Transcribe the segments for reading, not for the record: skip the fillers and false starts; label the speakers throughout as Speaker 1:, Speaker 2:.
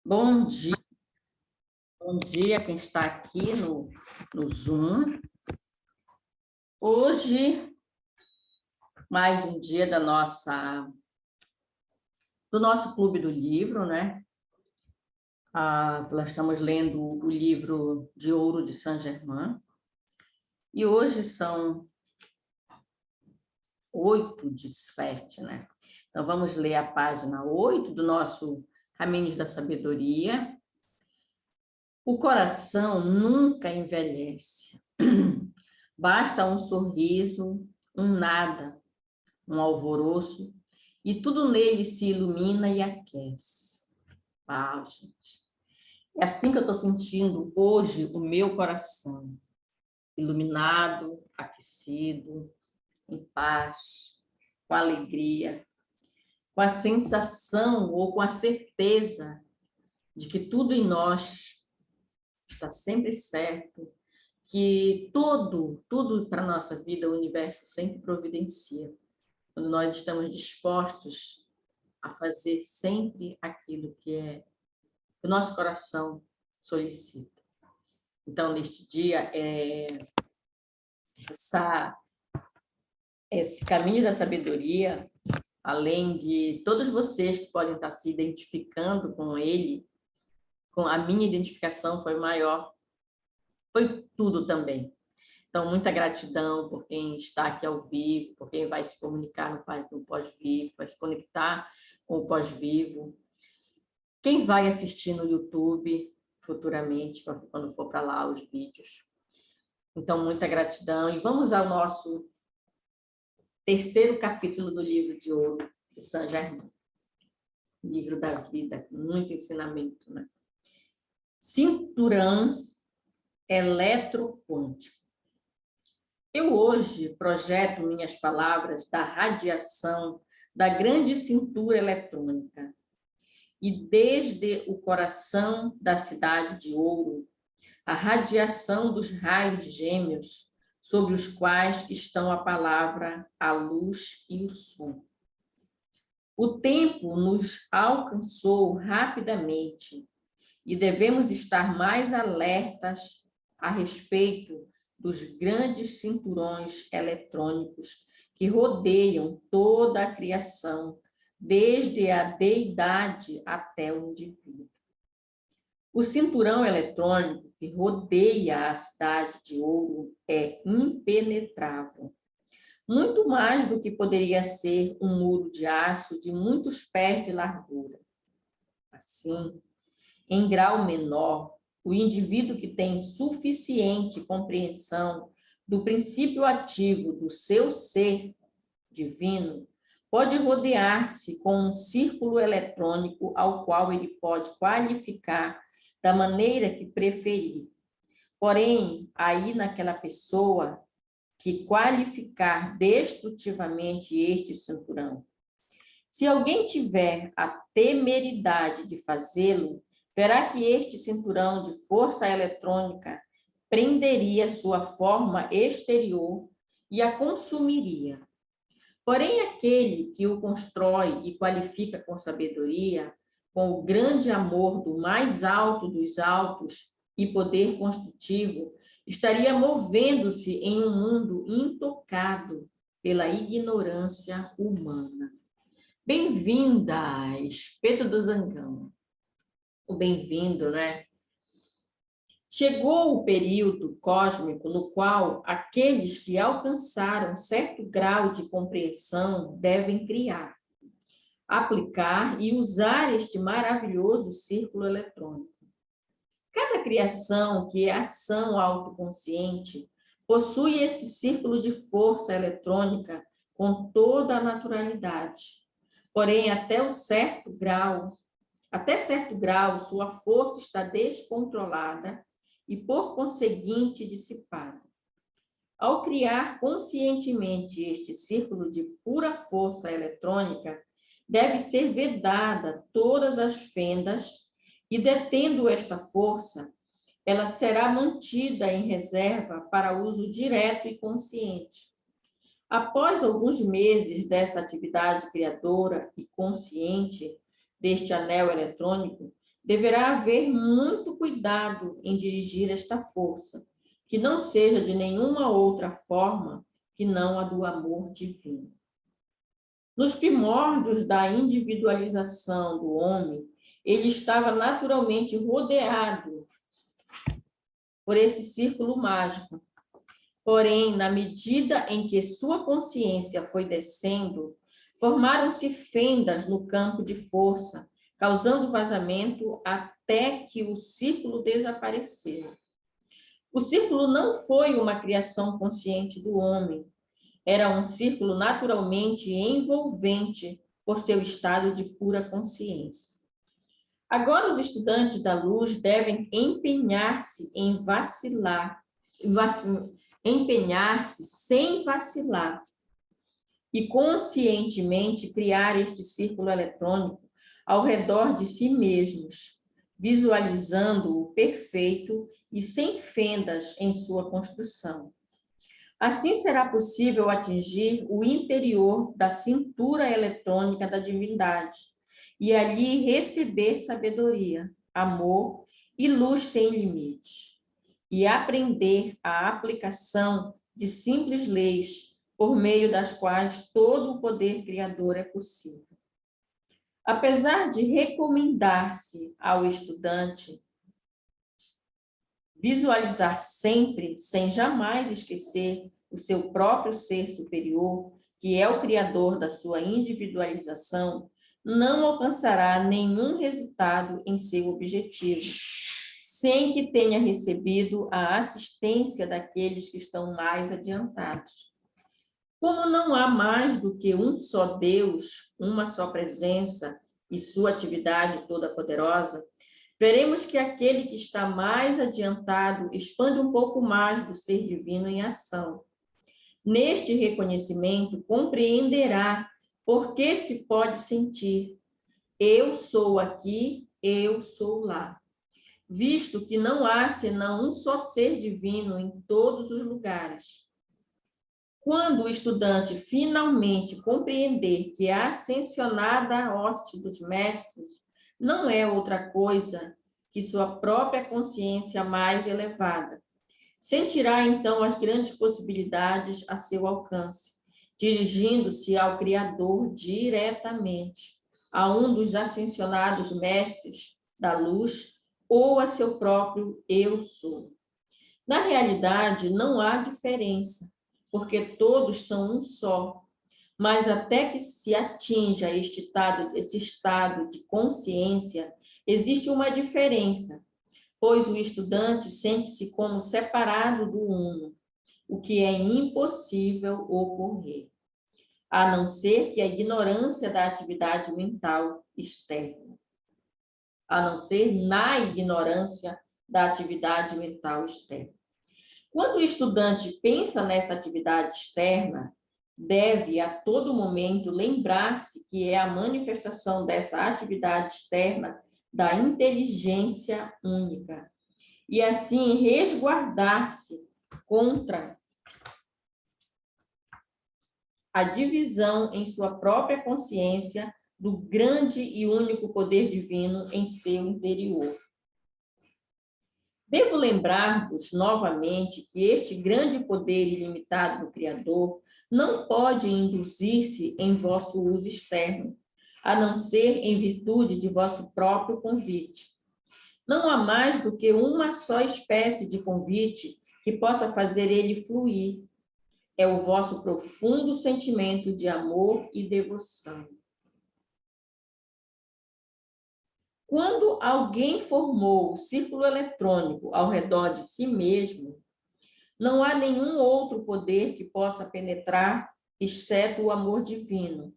Speaker 1: Bom dia quem está aqui no Zoom. Hoje, mais um dia do nosso Clube do Livro, né? Nós estamos lendo o livro de Ouro de Saint-Germain, e hoje são 8/7, né? Então, vamos ler a página 8 do nosso Caminhos da Sabedoria. O coração nunca envelhece. Basta um sorriso, um nada, um alvoroço, e tudo nele se ilumina e aquece. Uau, gente. É assim que eu estou sentindo hoje o meu coração. Iluminado, aquecido, em paz, com alegria, com a sensação ou com a certeza de que tudo em nós está sempre certo, que tudo para a nossa vida, o universo sempre providencia, quando nós estamos dispostos a fazer sempre aquilo que o nosso coração solicita. Então, neste dia, esse caminho da sabedoria, além de todos vocês que podem estar se identificando com ele, com a minha identificação foi maior, foi tudo também. Então, muita gratidão por quem está aqui ao vivo, por quem vai se comunicar no pós-vivo, vai se conectar com o pós-vivo. Quem vai assistir no YouTube futuramente, quando for para lá os vídeos. Então, muita gratidão. E vamos ao nosso terceiro capítulo do livro de Ouro de Saint-Germain. Livro da vida, muito ensinamento, né? Cinturão eletroquântico. Eu hoje projeto minhas palavras da radiação da grande cintura eletrônica e desde o coração da cidade de Ouro, a radiação dos raios gêmeos sobre os quais estão a palavra, a luz e o som. O tempo nos alcançou rapidamente e devemos estar mais alertas a respeito dos grandes cinturões eletrônicos que rodeiam toda a criação, desde a deidade até o indivíduo. O cinturão eletrônico que rodeia a cidade de Ouro é impenetrável, muito mais do que poderia ser um muro de aço de muitos pés de largura. Assim, em grau menor, o indivíduo que tem suficiente compreensão do princípio ativo do seu ser divino pode rodear-se com um círculo eletrônico ao qual ele pode qualificar da maneira que preferir. Porém, aí naquela pessoa que qualificar destrutivamente este cinturão, se alguém tiver a temeridade de fazê-lo, verá que este cinturão de força eletrônica prenderia sua forma exterior e a consumiria. Porém, aquele que o constrói e qualifica com sabedoria, com o grande amor do mais alto dos altos e poder construtivo, estaria movendo-se em um mundo intocado pela ignorância humana. Bem-vinda, Espeto do Zangão. O bem-vindo, né? Chegou o período cósmico no qual aqueles que alcançaram certo grau de compreensão devem criar, aplicar e usar este maravilhoso círculo eletrônico. Cada criação que é ação autoconsciente possui esse círculo de força eletrônica com toda a naturalidade. Porém, até certo grau, sua força está descontrolada e, por conseguinte, dissipada. Ao criar conscientemente este círculo de pura força eletrônica, deve ser vedada todas as fendas e, detendo esta força, ela será mantida em reserva para uso direto e consciente. Após alguns meses dessa atividade criadora e consciente deste anel eletrônico, deverá haver muito cuidado em dirigir esta força, que não seja de nenhuma outra forma que não a do amor divino. Nos primórdios da individualização do homem, ele estava naturalmente rodeado por esse círculo mágico. Porém, na medida em que sua consciência foi descendo, formaram-se fendas no campo de força, causando vazamento até que o círculo desapareceu. O círculo não foi uma criação consciente do homem, era um círculo naturalmente envolvente por seu estado de pura consciência. Agora, os estudantes da luz devem empenhar-se em empenhar-se sem vacilar e conscientemente criar este círculo eletrônico ao redor de si mesmos, visualizando-o perfeito e sem fendas em sua construção. Assim será possível atingir o interior da cintura eletrônica da divindade e ali receber sabedoria, amor e luz sem limite, e aprender a aplicação de simples leis por meio das quais todo o poder criador é possível. Apesar de recomendar-se ao estudante visualizar sempre, sem jamais esquecer, o seu próprio ser superior, que é o criador da sua individualização, não alcançará nenhum resultado em seu objetivo, sem que tenha recebido a assistência daqueles que estão mais adiantados. Como não há mais do que um só Deus, uma só presença e sua atividade toda poderosa, veremos que aquele que está mais adiantado expande um pouco mais do ser divino em ação. Neste reconhecimento, compreenderá por que se pode sentir eu sou aqui, eu sou lá, visto que não há senão um só ser divino em todos os lugares. Quando o estudante finalmente compreender que a ascensionada hoste dos mestres não é outra coisa que sua própria consciência mais elevada, sentirá então as grandes possibilidades a seu alcance, dirigindo-se ao Criador diretamente, a um dos ascensionados mestres da luz ou a seu próprio eu sou. Na realidade, não há diferença, porque todos são um só, mas até que se atinja esse estado de consciência, existe uma diferença, pois o estudante sente-se como separado do uno, o que é impossível ocorrer, a não ser que a ignorância da atividade mental externa, a não ser na ignorância da atividade mental externa. Quando o estudante pensa nessa atividade externa, deve a todo momento lembrar-se que é a manifestação dessa atividade externa da inteligência única, e assim resguardar-se contra a divisão em sua própria consciência do grande e único poder divino em seu interior. Devo lembrar-vos novamente que este grande poder ilimitado do Criador não pode induzir-se em vosso uso externo, a não ser em virtude de vosso próprio convite. Não há mais do que uma só espécie de convite que possa fazer ele fluir. É o vosso profundo sentimento de amor e devoção. Quando alguém formou o círculo eletrônico ao redor de si mesmo, não há nenhum outro poder que possa penetrar, exceto o amor divino.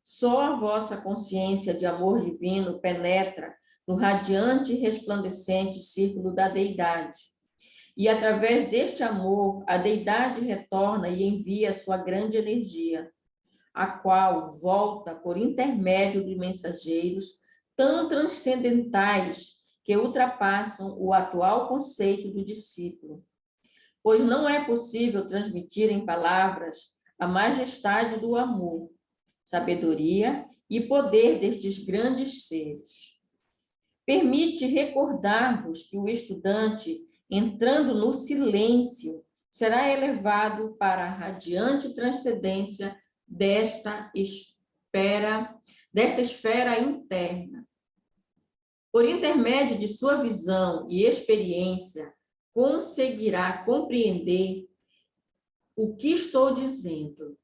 Speaker 1: Só a vossa consciência de amor divino penetra no radiante e resplandecente círculo da deidade. E, através deste amor, a deidade retorna e envia sua grande energia, a qual volta por intermédio de mensageiros tão transcendentais que ultrapassam o atual conceito do discípulo, pois não é possível transmitir em palavras a majestade do amor, sabedoria e poder destes grandes seres. permite recordar-vos que o estudante, entrando no silêncio, será elevado para a radiante transcendência desta esfera interna. Por intermédio de sua visão e experiência, conseguirá compreender o que estou dizendo.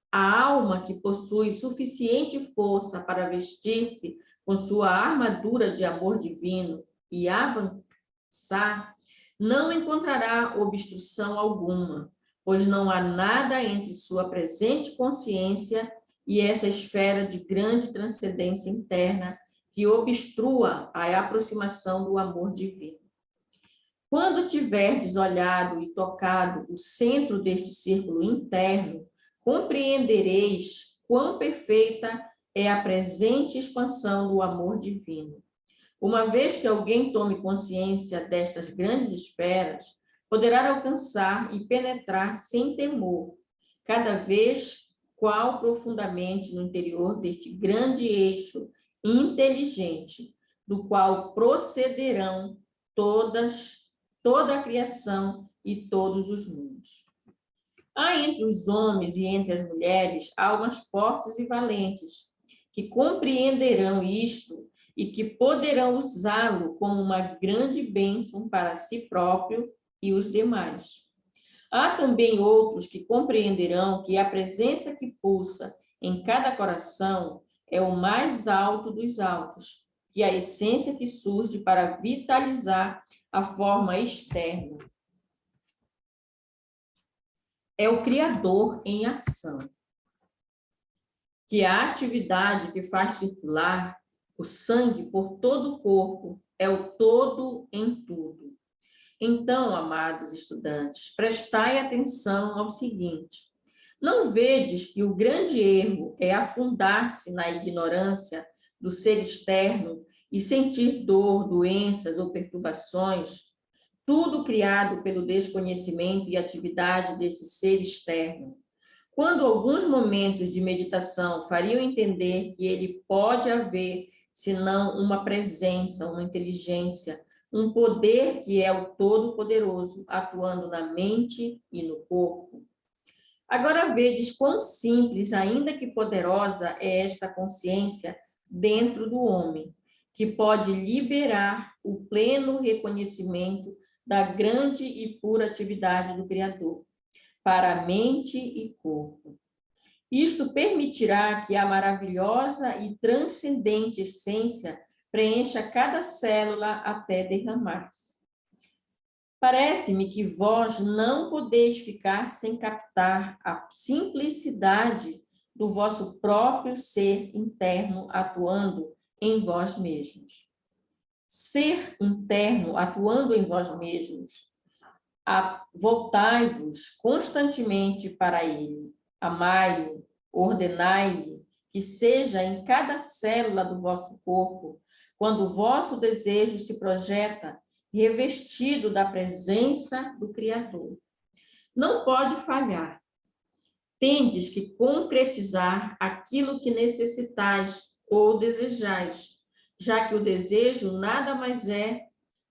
Speaker 1: A alma que possui suficiente força para vestir-se com sua armadura de amor divino e avançar, não encontrará obstrução alguma, pois não há nada entre sua presente consciência e essa esfera de grande transcendência interna que obstrua a aproximação do amor divino. Quando tiverdes olhado e tocado o centro deste círculo interno, compreendereis quão perfeita é a presente expansão do amor divino. Uma vez que alguém tome consciência destas grandes esferas, poderá alcançar e penetrar sem temor, cada vez qual profundamente no interior deste grande eixo inteligente, do qual procederão toda a criação e todos os mundos. Há entre os homens e entre as mulheres almas fortes e valentes, que compreenderão isto e que poderão usá-lo como uma grande bênção para si próprio e os demais. Há também outros que compreenderão que a presença que pulsa em cada coração é o mais alto dos altos, que é a essência que surge para vitalizar a forma externa. É o Criador em ação, que a atividade que faz circular o sangue por todo o corpo é o todo em tudo. Então, amados estudantes, prestai atenção ao seguinte: não vedes que o grande erro é afundar-se na ignorância do ser externo e sentir dor, doenças ou perturbações, tudo criado pelo desconhecimento e atividade desse ser externo? Quando alguns momentos de meditação fariam entender que ele pode haver, senão uma presença, uma inteligência, um poder que é o Todo-Poderoso, atuando na mente e no corpo. Agora vedes quão simples, ainda que poderosa, é esta consciência dentro do homem, que pode liberar o pleno reconhecimento da grande e pura atividade do Criador para a mente e corpo. Isto permitirá que a maravilhosa e transcendente essência preencha cada célula até derramar-se. Parece-me que vós não podeis ficar sem captar a simplicidade do vosso próprio ser interno atuando em vós mesmos. Ser interno atuando em vós mesmos, voltai-vos constantemente para ele, amai-o, ordenai-lhe que seja em cada célula do vosso corpo, quando o vosso desejo se projeta revestido da presença do Criador. Não pode falhar. Tendes que concretizar aquilo que necessitais ou desejais, já que o desejo nada mais é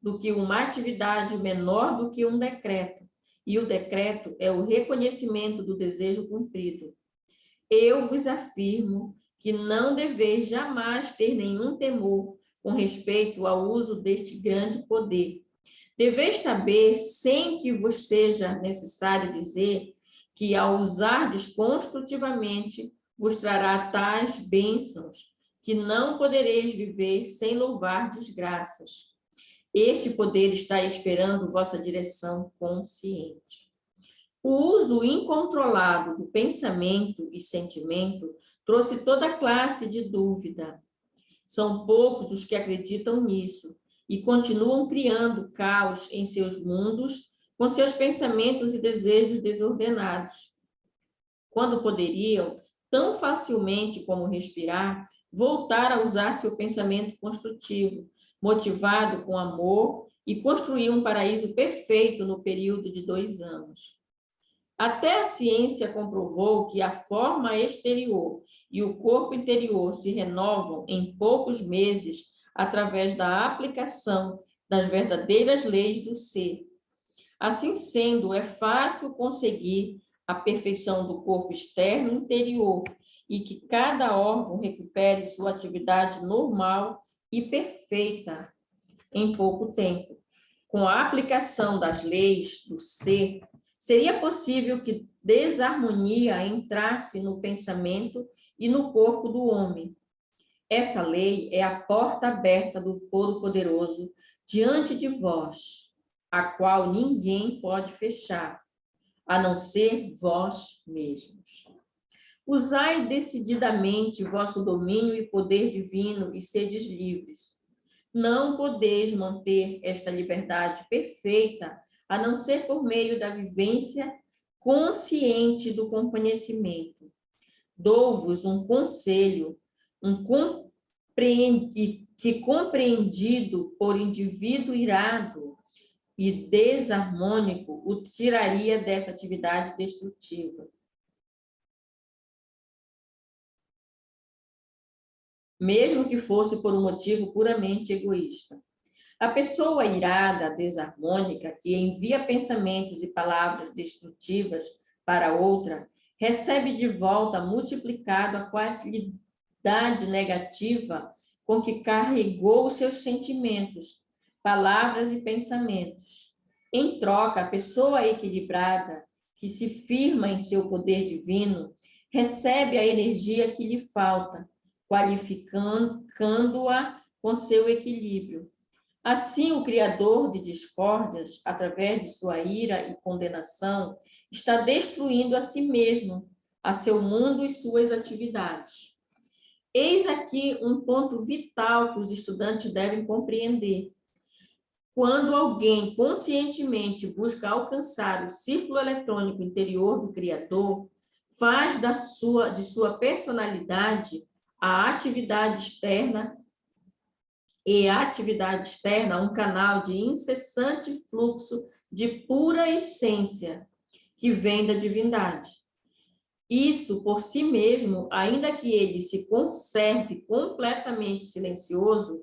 Speaker 1: do que uma atividade menor do que um decreto, e o decreto é o reconhecimento do desejo cumprido. Eu vos afirmo que não deveis jamais ter nenhum temor com respeito ao uso deste grande poder. Deveis saber, sem que vos seja necessário dizer, que ao usardes construtivamente, vos trará tais bênçãos, que não podereis viver sem louvardes graças. Este poder está esperando vossa direção consciente. O uso incontrolado do pensamento e sentimento trouxe toda classe de dúvida. São poucos os que acreditam nisso e continuam criando caos em seus mundos com seus pensamentos e desejos desordenados, quando poderiam, tão facilmente como respirar, voltar a usar seu pensamento construtivo, motivado com amor, e construir um paraíso perfeito no período de 2 anos. Até a ciência comprovou que a forma exterior e o corpo interior se renovam em poucos meses através da aplicação das verdadeiras leis do ser. Assim sendo, é fácil conseguir a perfeição do corpo externo e interior e que cada órgão recupere sua atividade normal e perfeita em pouco tempo. Com a aplicação das leis do ser, seria possível que desarmonia entrasse no pensamento e no corpo do homem. Essa lei é a porta aberta do Todo-Poderoso diante de vós, a qual ninguém pode fechar, a não ser vós mesmos. Usai decididamente vosso domínio e poder divino e sedes livres. Não podeis manter esta liberdade perfeita a não ser por meio da vivência consciente do conhecimento. Dou-vos um conselho, que compreendido por indivíduo irado e desarmônico, o tiraria dessa atividade destrutiva. Mesmo que fosse por um motivo puramente egoísta. A pessoa irada, desarmônica, que envia pensamentos e palavras destrutivas para outra, recebe de volta multiplicado a qualidade negativa com que carregou os seus sentimentos, palavras e pensamentos. Em troca, a pessoa equilibrada, que se firma em seu poder divino, recebe a energia que lhe falta, qualificando-a com seu equilíbrio. Assim, o criador de discórdias, através de sua ira e condenação, está destruindo a si mesmo, a seu mundo e suas atividades. Eis aqui um ponto vital que os estudantes devem compreender. Quando alguém conscientemente busca alcançar o círculo eletrônico interior do Criador, faz de sua personalidade a atividade externa um canal de incessante fluxo de pura essência que vem da divindade. Isso, por si mesmo, ainda que ele se conserve completamente silencioso,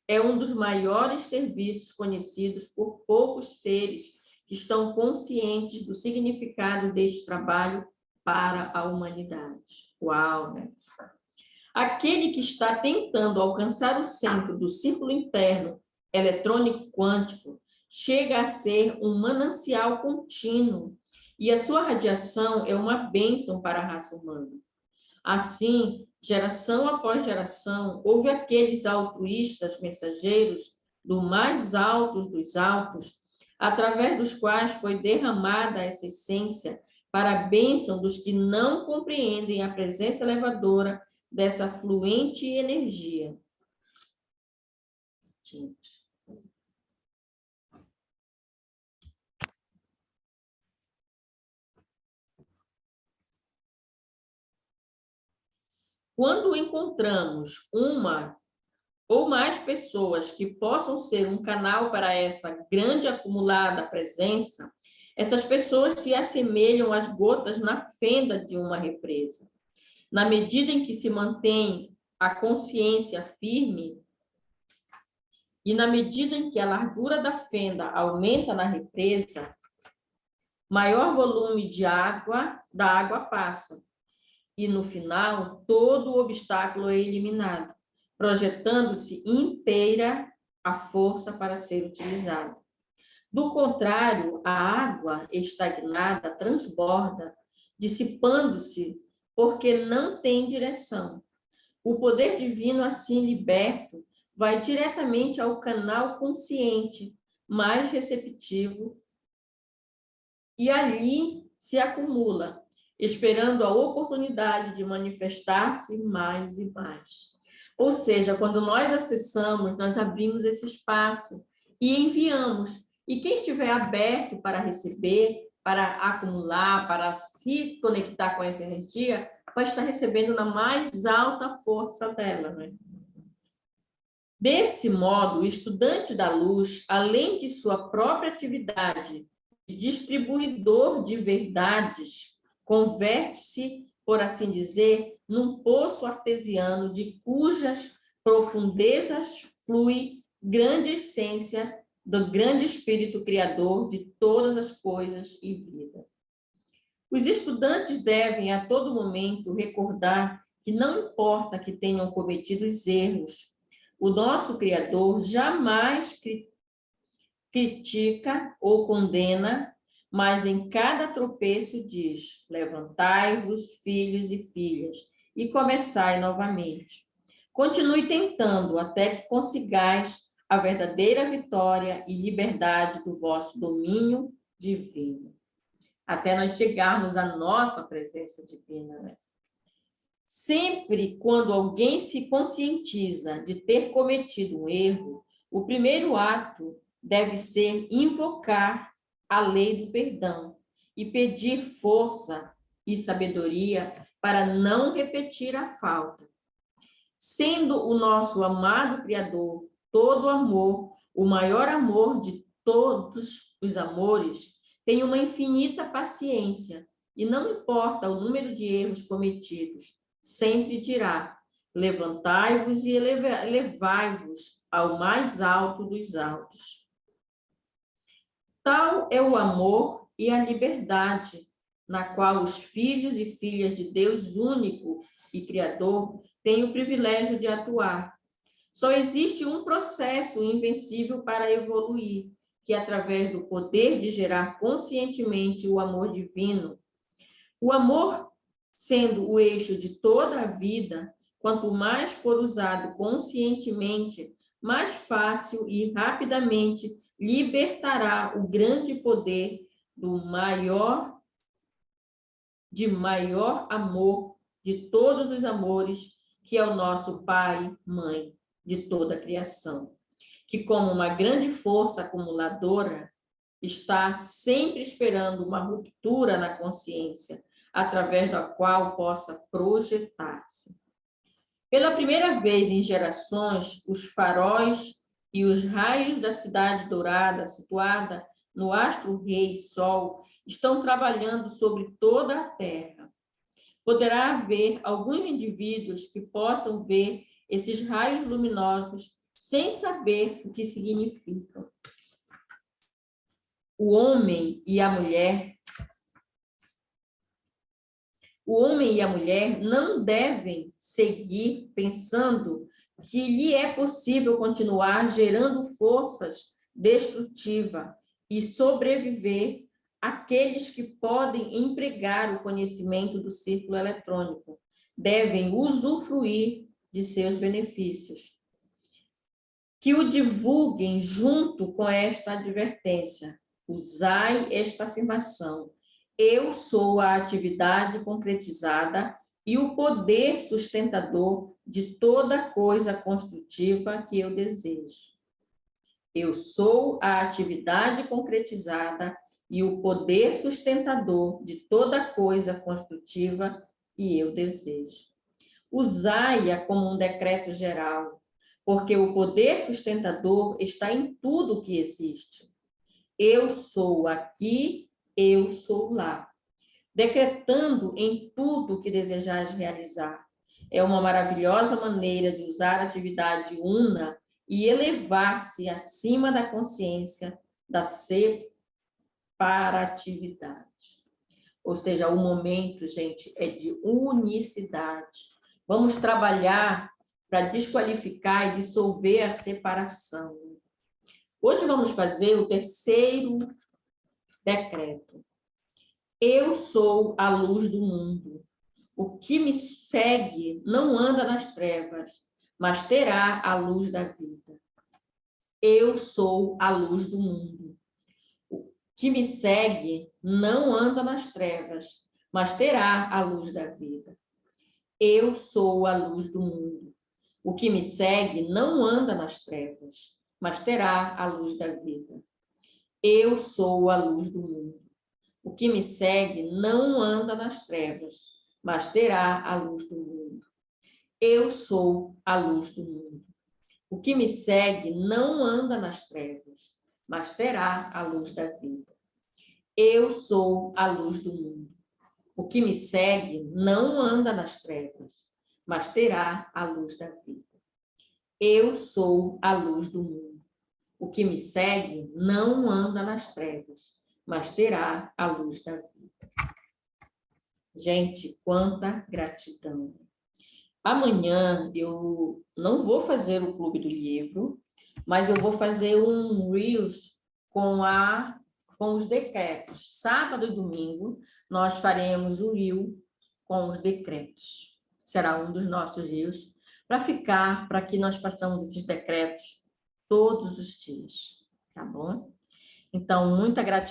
Speaker 1: é um dos maiores serviços conhecidos por poucos seres que estão conscientes do significado deste trabalho para a humanidade. Uau, né? Aquele que está tentando alcançar o centro do círculo interno eletrônico quântico chega a ser um manancial contínuo e a sua radiação é uma bênção para a raça humana. Assim, geração após geração, houve aqueles altruístas mensageiros do mais altos dos altos, através dos quais foi derramada essa essência para a bênção dos que não compreendem a presença elevadora dessa fluente energia. Gente. Quando encontramos uma ou mais pessoas que possam ser um canal para essa grande acumulada presença, essas pessoas se assemelham às gotas na fenda de uma represa. Na medida em que se mantém a consciência firme e na medida em que a largura da fenda aumenta na represa, maior volume da água passa. E, no final, todo o obstáculo é eliminado, projetando-se inteira a força para ser utilizada. Do contrário, a água estagnada transborda, dissipando-se porque não tem direção. O poder divino, assim liberto, vai diretamente ao canal consciente, mais receptivo, e ali se acumula, esperando a oportunidade de manifestar-se mais e mais. Ou seja, quando nós acessamos, nós abrimos esse espaço e enviamos. E quem estiver aberto para receber, para acumular, para se conectar com essa energia, vai estar recebendo na mais alta força dela, né? Desse modo, o estudante da luz, além de sua própria atividade de distribuidor de verdades, converte-se, por assim dizer, num poço artesiano de cujas profundezas flui grande essência do grande Espírito Criador de todas as coisas e vida. Os estudantes devem, a todo momento, recordar que não importa que tenham cometido erros, o nosso Criador jamais critica ou condena, mas em cada tropeço diz: levantai-vos, filhos e filhas, e começai novamente. Continue tentando até que consigais a verdadeira vitória e liberdade do vosso domínio divino. Até nós chegarmos à nossa presença divina, né? Sempre quando alguém se conscientiza de ter cometido um erro, o primeiro ato deve ser invocar a lei do perdão e pedir força e sabedoria para não repetir a falta. Sendo o nosso amado Criador todo amor, o maior amor de todos os amores, tem uma infinita paciência e não importa o número de erros cometidos, sempre dirá: levantai-vos e elevai-vos ao mais alto dos altos. Tal é o amor e a liberdade na qual os filhos e filhas de Deus único e Criador têm o privilégio de atuar. Só existe um processo invencível para evoluir, que é através do poder de gerar conscientemente o amor divino. O amor, sendo o eixo de toda a vida, quanto mais for usado conscientemente, mais fácil e rapidamente libertará o grande poder do maior amor de todos os amores, que é o nosso Pai, Mãe de toda a criação, que como uma grande força acumuladora está sempre esperando uma ruptura na consciência, através da qual possa projetar-se. Pela primeira vez em gerações, os faróis e os raios da cidade dourada, situada no astro-rei Sol, estão trabalhando sobre toda a Terra. Poderá haver alguns indivíduos que possam ver esses raios luminosos sem saber o que significam. O homem e a mulher não devem seguir pensando que lhe é possível continuar gerando forças destrutivas e sobreviver aqueles que podem empregar o conhecimento do círculo eletrônico. Devem usufruir de seus benefícios. Que o divulguem junto com esta advertência. Usai esta afirmação: eu sou a atividade concretizada e o poder sustentador de toda coisa construtiva que eu desejo. Eu sou a atividade concretizada e o poder sustentador de toda coisa construtiva que eu desejo. Usai-a como um decreto geral, porque o poder sustentador está em tudo que existe. Eu sou aqui, eu sou lá. Decretando em tudo que desejais realizar. É uma maravilhosa maneira de usar a atividade una e elevar-se acima da consciência da separatividade. Ou seja, o momento, gente, é de unicidade. Vamos trabalhar para desqualificar e dissolver a separação. Hoje vamos fazer o terceiro decreto. Eu sou a luz do mundo. O que me segue não anda nas trevas, mas terá a luz da vida. Eu sou a luz do mundo. O que me segue não anda nas trevas, mas terá a luz da vida. Eu sou a luz do mundo. O que me segue não anda nas trevas, mas terá a luz da vida. Eu sou a luz do mundo. O que me segue não anda nas trevas, mas terá a luz do mundo. Eu sou a luz do mundo. O que me segue não anda nas trevas, mas terá a luz da vida. Eu sou a luz do mundo. O que me segue não anda nas trevas, mas terá a luz da vida. Eu sou a luz do mundo. O que me segue não anda nas trevas, mas terá a luz da vida. Gente, quanta gratidão. Amanhã eu não vou fazer o Clube do Livro, mas eu vou fazer um Reels com os decretos. Sábado e domingo nós faremos o Reel com os decretos. Será um dos nossos Reels para que nós façamos esses decretos todos os dias, tá bom? Então, muita gratidão.